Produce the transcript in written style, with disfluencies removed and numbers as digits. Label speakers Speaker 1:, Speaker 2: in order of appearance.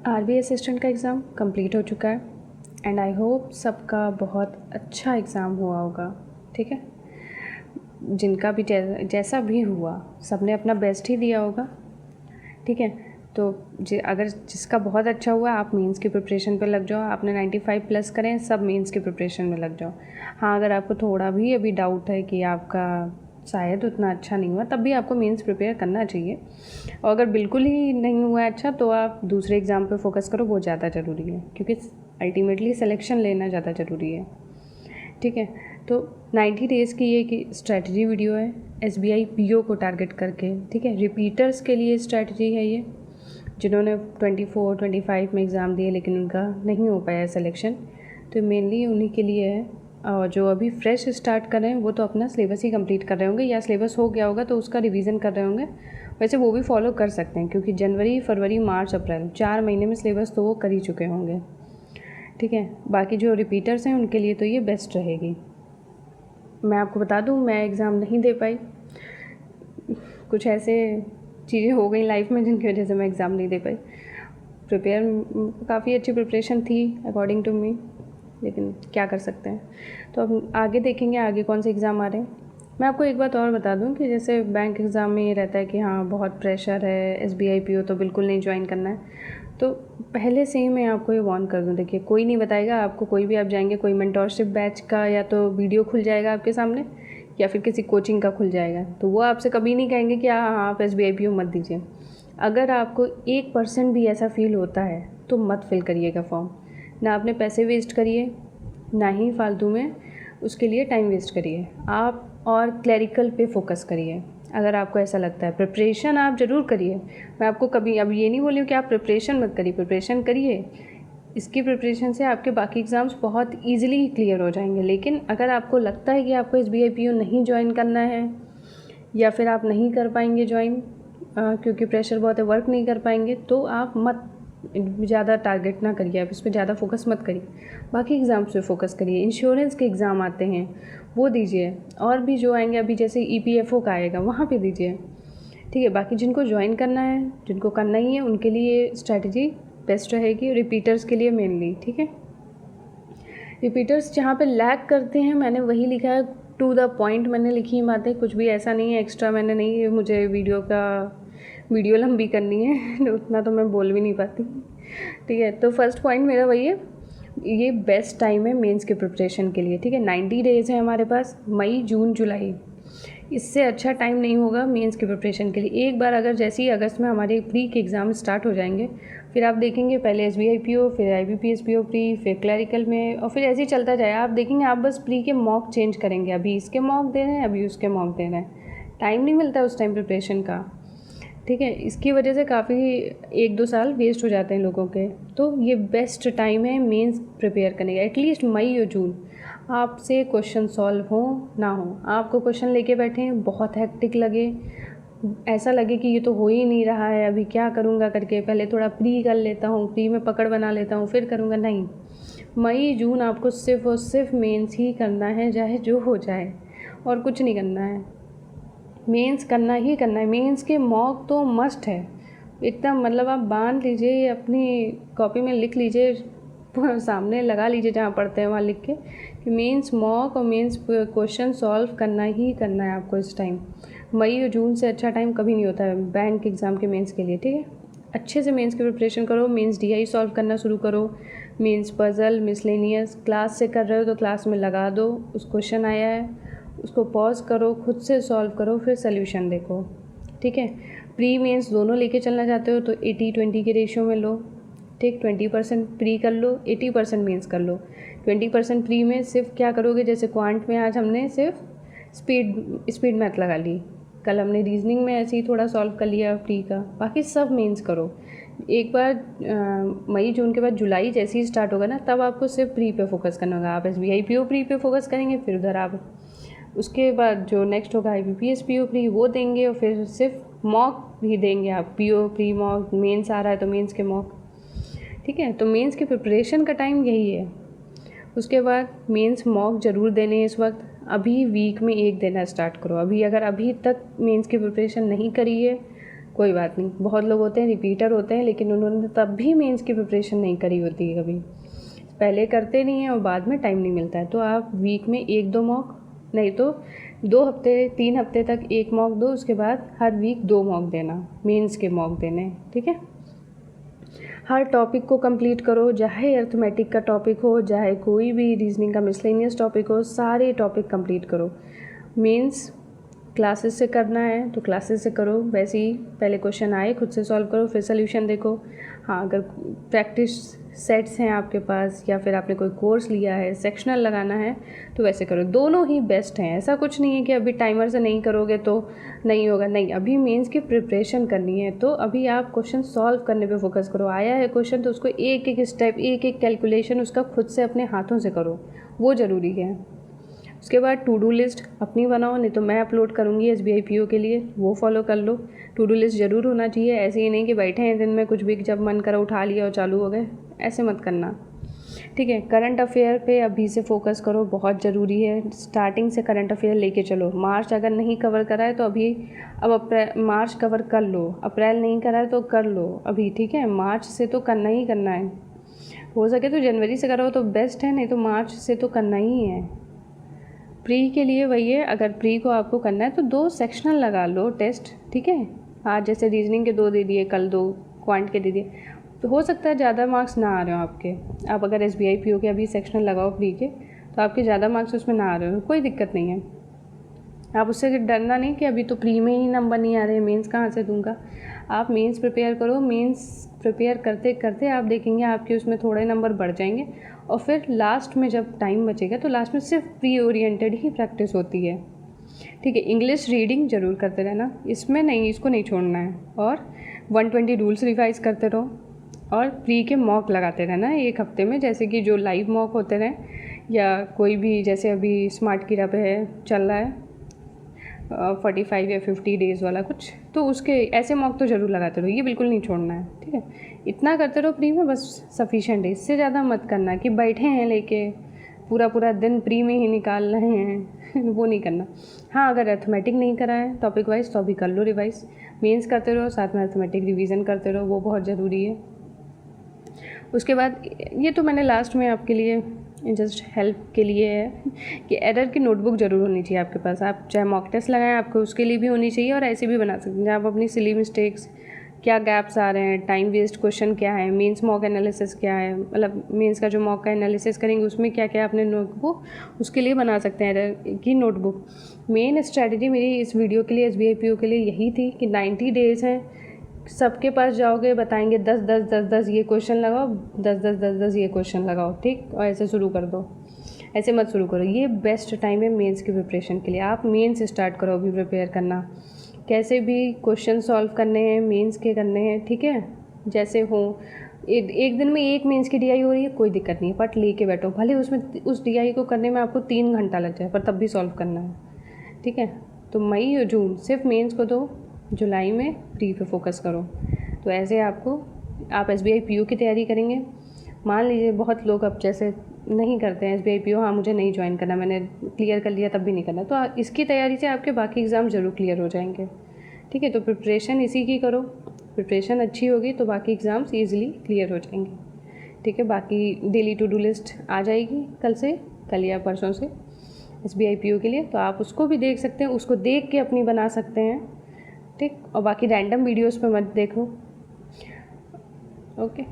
Speaker 1: RB assistant का exam complete हो चुका है एंड आई होप सबका बहुत अच्छा एग्ज़ाम हुआ होगा। ठीक है, जिनका भी जैसा भी हुआ सबने अपना बेस्ट ही दिया होगा। ठीक है, तो अगर जिसका बहुत अच्छा हुआ आप मेंस की प्रिपरेशन पे लग जाओ। आपने 95 प्लस करें, सब मेंस की प्रिपरेशन में लग जाओ। हाँ, अगर आपको थोड़ा भी अभी डाउट है कि आपका शायद उतना अच्छा नहीं हुआ, तब भी आपको मेंस प्रिपेयर करना चाहिए। और अगर बिल्कुल ही नहीं हुआ अच्छा, तो आप दूसरे एग्ज़ाम पे फोकस करो, वो ज़्यादा ज़रूरी है, क्योंकि अल्टीमेटली सिलेक्शन लेना ज़्यादा ज़रूरी है। ठीक है, तो 90 डेज़ की ये कि स्ट्रैटेजी वीडियो है SBI PO को टारगेट करके। ठीक है, रिपीटर्स के लिए स्ट्रैटेजी है ये, जिन्होंने 24, 25 में एग्ज़ाम दिए लेकिन उनका नहीं हो पाया सिलेक्शन, तो मेनली उन्हीं के लिए है। और जो अभी फ्रेश स्टार्ट कर रहे हैं वो तो अपना सिलेबस ही कंप्लीट कर रहे होंगे, या सिलेबस हो गया होगा तो उसका रिवीजन कर रहे होंगे। वैसे वो भी फॉलो कर सकते हैं, क्योंकि जनवरी, फरवरी, मार्च, अप्रैल 4 महीने में सिलेबस तो वो कर ही चुके होंगे। ठीक है, बाकी जो रिपीटर्स हैं उनके लिए तो ये बेस्ट रहेगी। मैं आपको बता दूं, मैं एग्ज़ाम नहीं दे पाई। कुछ ऐसे चीज़ें हो गई लाइफ में जिनकी वजह से मैं एग्ज़ाम नहीं दे पाई। काफ़ी अच्छी प्रिपरेशन थी अकॉर्डिंग टू मी, लेकिन क्या कर सकते हैं। तो अब आगे देखेंगे आगे कौन से एग्ज़ाम आ रहे हैं। मैं आपको एक बात और बता दूं कि जैसे बैंक एग्ज़ाम में ये रहता है कि हाँ बहुत प्रेशर है, SBI PO तो बिल्कुल नहीं ज्वाइन करना है। तो पहले से ही मैं आपको ये वार्न कर दूं, देखिए कोई नहीं बताएगा आपको, कोई भी आप जाएंगे, कोई मेंटोरशिप बैच का या तो वीडियो खुल जाएगा आपके सामने, या फिर किसी कोचिंग का खुल जाएगा, तो वो आपसे कभी नहीं कहेंगे कि हाँ आप SBI PO मत दीजिए। अगर आपको 1% भी ऐसा फील होता है तो मत फिल करिएगा फॉर्म। ना अपने पैसे वेस्ट करिए, ना ही फालतू में उसके लिए टाइम वेस्ट करिए आप, और क्लरिकल पे फोकस करिए। अगर आपको ऐसा लगता है, प्रिपरेशन आप ज़रूर करिए। मैं आपको कभी अब ये नहीं बोली हूँ कि आप प्रिपरेशन मत करिए, प्रिपरेशन करिए। इसकी प्रिपरेशन से आपके बाकी एग्ज़ाम्स बहुत ईजिली क्लियर हो जाएंगे। लेकिन अगर आपको लगता है कि आपको SBI PO नहीं ज्वाइन करना है, या फिर आप नहीं कर पाएंगे ज्वाइन क्योंकि प्रेशर बहुत है, वर्क नहीं कर पाएंगे, तो आप मत ज़्यादा टारगेट ना करिए, आप इस पर ज़्यादा फोकस मत करिए। बाकी एग्ज़ाम्स पे फोकस करिए। इंश्योरेंस के एग्ज़ाम आते हैं वो दीजिए, और भी जो आएंगे अभी जैसे EPFO का आएगा वहाँ पे दीजिए। ठीक है, बाकी जिनको ज्वाइन करना है, जिनको करना ही है, उनके लिए स्ट्रैटेजी बेस्ट रहेगी, रिपीटर्स के लिए मेनली। ठीक है, रिपीटर्स जहाँ पे लैग करते हैं, मैंने वही लिखा है, टू द पॉइंट मैंने लिखी है बातें, कुछ भी ऐसा नहीं है एक्स्ट्रा मैंने नहीं, मुझे वीडियो लंबी करनी है उतना तो मैं बोल भी नहीं पाती। ठीक है, तो फर्स्ट पॉइंट मेरा वही है, ये बेस्ट टाइम है मेंस के प्रिपरेशन के लिए। ठीक है, 90 डेज़ है हमारे पास, मई, जून, जुलाई, इससे अच्छा टाइम नहीं होगा मेंस के प्रिपरेशन के लिए। एक बार अगर जैसे ही अगस्त में हमारे प्री के एग्ज़ाम स्टार्ट हो जाएंगे, फिर आप देखेंगे पहले SBI PO, फिर IBPS PO प्री, फिर क्लरिकल में, और फिर ऐसे ही चलता जाए। आप देखेंगे आप बस प्री के मॉक चेंज करेंगे, अभी इसके मॉक दे रहे हैं, अभी उसके मॉक दे रहे हैं, टाइम नहीं मिलता उस टाइम प्रिपरेशन का। ठीक है, इसकी वजह से काफ़ी 1-2 साल वेस्ट हो जाते हैं लोगों के। तो ये बेस्ट टाइम है मेंस प्रिपेयर करने का, एटलीस्ट मई और जून। आपसे क्वेश्चन सॉल्व हो ना हो, आपको क्वेश्चन लेके बैठे हैं, बहुत हेक्टिक लगे, ऐसा लगे कि ये तो हो ही नहीं रहा है, अभी क्या करूँगा करके, पहले थोड़ा प्री कर लेता हूँ, प्री में पकड़ बना लेता हूँ, फिर करूँगा, नहीं। मई जून आपको सिर्फ और सिर्फ मेंस ही करना है, चाहे जो हो जाए, और कुछ नहीं करना है। मेंस करना ही करना है। मेंस के मॉक तो मस्ट है एकदम, मतलब आप बांध लीजिए, अपनी कॉपी में लिख लीजिए, सामने लगा लीजिए जहाँ पढ़ते हैं वहाँ लिख के, कि मेंस मॉक और मेंस क्वेश्चन सॉल्व करना ही करना है आपको इस टाइम। मई और जून से अच्छा टाइम कभी नहीं होता है बैंक एग्ज़ाम के मेंस के लिए। ठीक है, अच्छे से मेंस की प्रिपरेशन करो, मेंस DI सॉल्व करना शुरू करो, मेंस पज़ल, मिसलेनियस क्लास से कर रहे हो तो क्लास में लगा दो, उस क्वेश्चन आया है उसको पॉज करो, खुद से सॉल्व करो, फिर सोल्यूशन देखो। ठीक है, प्री मेंस दोनों लेके चलना चाहते हो तो 80-20 के रेशियो में लो। ठीक, 20% प्री कर लो, 80% मेंस कर लो। 20% प्री में सिर्फ क्या करोगे, जैसे क्वांट में आज हमने सिर्फ स्पीड मैथ लगा ली, कल हमने रीजनिंग में ऐसे ही थोड़ा सॉल्व कर लिया प्री का, बाकी सब मेंस करो। एक बार मई जून के बाद जुलाई जैसे ही स्टार्ट होगा ना, तब आपको सिर्फ प्री पे फोकस करना होगा। आप SBI PO प्री पे फोकस करेंगे, फिर उधर आप उसके बाद जो नेक्स्ट होगा IBPS PO प्री वो देंगे, और फिर सिर्फ मॉक भी देंगे आप, PO प्री मॉक, मेंस आ रहा है तो मेंस के मॉक। ठीक है, तो मेंस की प्रिपरेशन का टाइम यही है। उसके बाद मेंस मॉक ज़रूर देने हैं इस वक्त, अभी वीक में 1 देना स्टार्ट करो। अभी अगर अभी तक मेंस की प्रिपरेशन नहीं करी है, कोई बात नहीं, बहुत लोग होते हैं रिपीटर होते हैं, लेकिन उन्होंने तब भी मेंस की प्रिपरेशन नहीं करी होती है कभी, पहले करते नहीं हैं और बाद में टाइम नहीं मिलता है। तो आप वीक में 1-2 मॉक, नहीं तो 2 हफ्ते 3 हफ्ते तक 1 मॉक दो, उसके बाद हर वीक 2 मॉक देना, मेंस के मॉक देने, ठीक है। हर टॉपिक को कंप्लीट करो, चाहे अर्थमेटिक का टॉपिक हो, चाहे कोई भी रीजनिंग का मिसलेनियस टॉपिक हो, सारे टॉपिक कंप्लीट करो। मेंस क्लासेस से करना है तो क्लासेस से करो, वैसे ही पहले क्वेश्चन आए खुद से सॉल्व करो, फिर सोल्यूशन देखो। हाँ, अगर प्रैक्टिस सेट्स हैं आपके पास या फिर आपने कोई कोर्स लिया है, सेक्शनल लगाना है, तो वैसे करो। दोनों ही बेस्ट हैं, ऐसा कुछ नहीं है कि अभी टाइमर से नहीं करोगे तो नहीं होगा, नहीं, अभी मेंस की प्रिपरेशन करनी है तो अभी आप क्वेश्चन सॉल्व करने पे फोकस करो। आया है क्वेश्चन तो उसको एक एक स्टेप, एक एक कैलकुलेशन उसका खुद से अपने हाथों से करो, वो ज़रूरी है। उसके बाद टू डू लिस्ट अपनी बनाओ, नहीं तो मैं अपलोड करूँगी SBI PO के लिए, वो फॉलो कर लो। टू डू लिस्ट ज़रूर होना चाहिए, ऐसे ही नहीं कि बैठे हैं दिन में कुछ भी जब मन करा उठा लिया और चालू हो गए, ऐसे मत करना, ठीक है। करंट अफेयर पे अभी से फोकस करो, बहुत ज़रूरी है। स्टार्टिंग से करंट अफेयर लेके चलो। मार्च अगर नहीं कवर करा है तो अभी अब मार्च कवर कर लो, अप्रैल नहीं करा है तो कर लो अभी, ठीक है। मार्च से तो करना ही करना है, हो सके तो जनवरी से करो तो बेस्ट है, नहीं तो मार्च से तो करना ही है। प्री के लिए वही है, अगर प्री को आपको करना है तो 2 सेक्शनल लगा लो टेस्ट, ठीक है। आज जैसे रीजनिंग के 2 दे दिए, कल 2 क्वांट के दे दिए, तो हो सकता है ज़्यादा मार्क्स ना आ रहे हो आपके। आप अगर SBI PO के अभी सेक्शनल लगाओ प्री के, तो आपके ज़्यादा मार्क्स उसमें ना आ रहे हो, कोई दिक्कत नहीं है। आप उससे डरना नहीं कि अभी तो प्री में ही नंबर नहीं आ रहे, मेंस कहाँ से दूंगा। आप मेंस प्रिपेयर करो, मेंस प्रिपेयर करते करते आप देखेंगे आपके उसमें थोड़े नंबर बढ़ जाएंगे, और फिर लास्ट में जब टाइम बचेगा तो लास्ट में सिर्फ प्री ओरिएंटेड ही प्रैक्टिस होती है, ठीक है। इंग्लिश रीडिंग ज़रूर करते रहना, इसमें नहीं, इसको नहीं छोड़ना है। और 120 रूल्स रिवाइज करते रहो, और प्री के मॉक लगाते रहना 1 हफ्ते में, जैसे कि जो लाइव मॉक होते रहें, या कोई भी जैसे अभी स्मार्ट कीड़ा पे है चल रहा है 45 या 50 डेज़ वाला कुछ, तो उसके ऐसे मॉक तो ज़रूर लगाते रहो, ये बिल्कुल नहीं छोड़ना है, ठीक है। इतना करते रहो प्री में, बस सफिशेंट है, इससे ज़्यादा मत करना कि बैठे हैं लेके पूरा पूरा दिन प्री में ही निकाल रहे हैं वो नहीं करना। हाँ, अगर अर्थमेटिक नहीं करा है टॉपिक वाइज तो अभी कर लो रिवाइज, मेंस करते रहो, साथ में अर्थमेटिक रिवीजन करते रहो, वो बहुत ज़रूरी है। उसके बाद ये तो मैंने लास्ट में आपके लिए जस्ट हेल्प के लिए है कि एरर की नोटबुक ज़रूर होनी चाहिए आपके पास। आप चाहे मॉक टेस्ट लगाएं, आपको उसके लिए भी होनी चाहिए, और ऐसे भी बना सकते हैं आप अपनी सिली मिस्टेक्स, क्या गैप्स आ रहे हैं, टाइम वेस्ट क्वेश्चन क्या है, मेंस मॉक एनालिसिस क्या है, मतलब मेंस का जो मॉक का एनालिसिस करेंगे उसमें क्या क्या अपने नोटबुक उसके लिए बना सकते हैं एरर की नोटबुक। मेन स्ट्रैटेजी मेरी इस वीडियो के लिए, SBI PO के लिए यही थी कि 90 डेज़ हैं, सबके पास जाओगे बताएंगे 10 ये क्वेश्चन लगाओ, 10 ये क्वेश्चन लगाओ, ठीक, और ऐसे शुरू कर दो, ऐसे मत शुरू करो। ये बेस्ट टाइम है मेंस की प्रिपरेशन के लिए। आप मेंस स्टार्ट करो अभी प्रिपेयर करना, कैसे भी क्वेश्चन सॉल्व करने हैं, मेंस के करने हैं, ठीक है। जैसे हो एक दिन में 1 मेंस की DI हो रही है, कोई दिक्कत नहीं है, बट लेके बैठो, भले उसमें उस DI को करने में आपको 3 घंटा लग जाए, पर तब भी सॉल्व करना है, ठीक है। तो मई और जून सिर्फ मेंस को दो, जुलाई में प्री पे फोकस करो। तो ऐसे आपको, आप SBI PO की तैयारी करेंगे, मान लीजिए बहुत लोग अब जैसे नहीं करते हैं SBI PO, हाँ मुझे नहीं ज्वाइन करना, मैंने क्लियर कर लिया तब भी नहीं करना, तो इसकी तैयारी से आपके बाकी एग्ज़ाम ज़रूर क्लियर हो जाएंगे, ठीक है। तो प्रिपरेशन इसी की करो, प्रिपरेशन अच्छी होगी तो बाकी एग्ज़ाम्स ईज़िली क्लियर हो जाएंगे, ठीक है। बाकी डेली टू डू लिस्ट आ जाएगी कल या परसों से SBI PO के लिए, तो आप उसको भी देख सकते हैं, उसको देख के अपनी बना सकते हैं, ठीक। और बाकी रैंडम वीडियोस पे मत देखो, ओके।